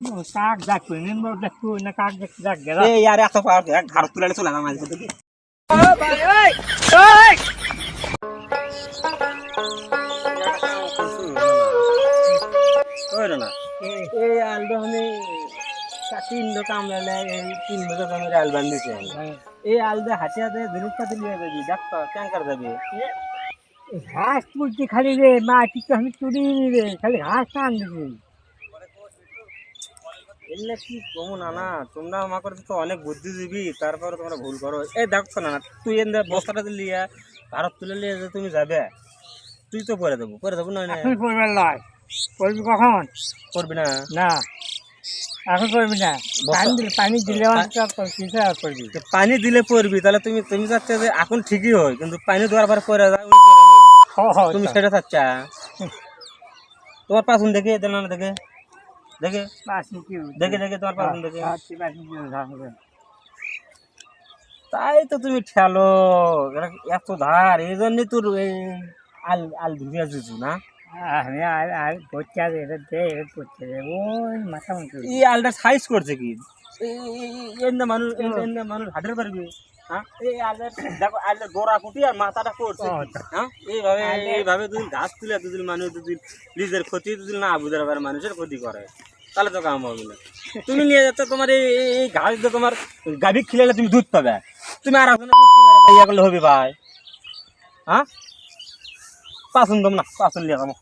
কাক ডাক নিন ডাক না কাক ডাক গেল এই यार এত ঘর তুলে চলে না মাঝে দেখি ও ভাই ওই ওই ওই না এই আলদো আমি তিন দো কামলালে এই তিন বছর আমি আল বান্ধিছে এই আলদে হাতিয়াতে জিনিসপাতি নিয়ে যাবি ডাক্তার ট্যাঙ্কার যাবে ঘাস তুলছি খালি রে মাটি তো আমি তুলি রে খালি ঘাস টান দিছি এলে কি কমু না তোমরা আমাকে তো অনেক বুদ্ধিজীবী তারপরে তোমরা ভুল করো এই দেখছো না তুই এনে বস্তাটা লিয়া ভারত তুলে নিয়ে যে তুমি যাবে তুই তো করে দেবো না এখন করবার লয় করবি কখন করবি না না এখন করবি না পানি দিলে করবি পানি দিলে পড়বি তাহলে তুমি চাচ্ছে যে এখন ঠিকই হয় কিন্তু পানি দেওয়ার পরে পরে যায় তুমি সেটা চাচ্ছা তোমার পাশুন দেখে না দেখে দেখে দেখে তোমার পাশুন দেখে তাই তো তুমি ঠেলো এত ধার এই জন্যই তোর এই আল আল ধুয়ে আসিস না আমি আর করতে করতে ওই মাথা এই আলটা সাইজ করছে কি মানুষ হাটের পারবি হ্যাঁ এই আলের দেখো আলের গোড়া কুটি আর মাথাটা করছে হ্যাঁ এইভাবে দুদিন ঘাস তুলে দুদিন মানুষ দুদিন নিজের ক্ষতি দুদিন না বুঝতে পারে মানুষের ক্ষতি করে তাহলে তো কাম হবে না তুমি নিয়ে যাচ্ছ তোমার এই ঘাস দিয়ে তোমার গাভী খিলালে তুমি দুধ পাবে তুমি আর ইয়া করলে হবে ভাই হ্যাঁ পাশুন দম না পাশুন লিয়ে যাবো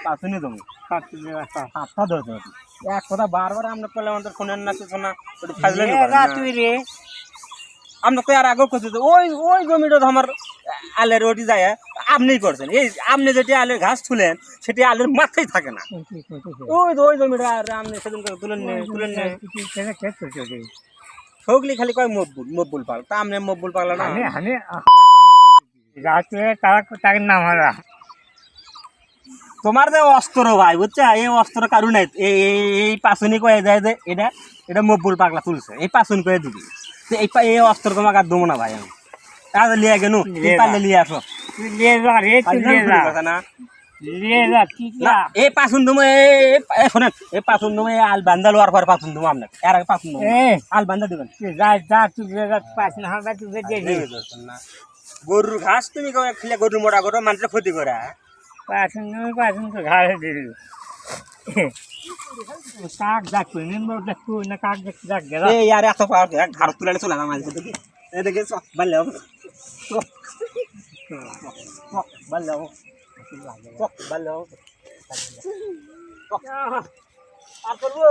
পাশুনি দম হাতটা ধরতে হবে এক কথা বারবার আমরা করলে আমাদের ফোনের না কিছু না তুই রে আমরা তো আর আগেও করছি ওই জমিটা আমার আলের ওটি যায় আপনিই করছেন এই আপনি যেটি আলের ঘাস তুলেন সেটি আলের মাথায় থাকে না ওই জমিটা আর আপনি সেদিন তুলেন সগলি খালি কয় মকবুল পাল তা আপনি মকবুল পাগলা না তার নাম হারা তোমার যে অস্ত্র ভাই বুঝছো এই অস্ত্র কারণ নাই এই পাশুনি কয়ে যায় যে এটা মকবুল পাগলা তুলছে এই পাশুন কয়ে দিবি এই অস্ত্র তোমাকে আর দেবো না ভাই আমি তাহলে লিয়ে গেল পারলে লিয়ে আসো না এই পাশুন তুমি শোনেন এই পাশুন তুমি আল বান্ধা লোয়ার পর পাশুন তুমি আপনার এর আগে পাশুন আল বান্ধা দেবেন গরুর ঘাস তুমি খেলে গরুর মোটা গরু মানুষের ক্ষতি করে পাশুন তো ঘাড়ে দিবি কাক ডাক নিন ডাক না কাক ডাক গেল এই यार এত ঘর তুলে চলে না মাঝে দেখি এই দেখে বাল্লে বাল্লে বাল্লে আর করবো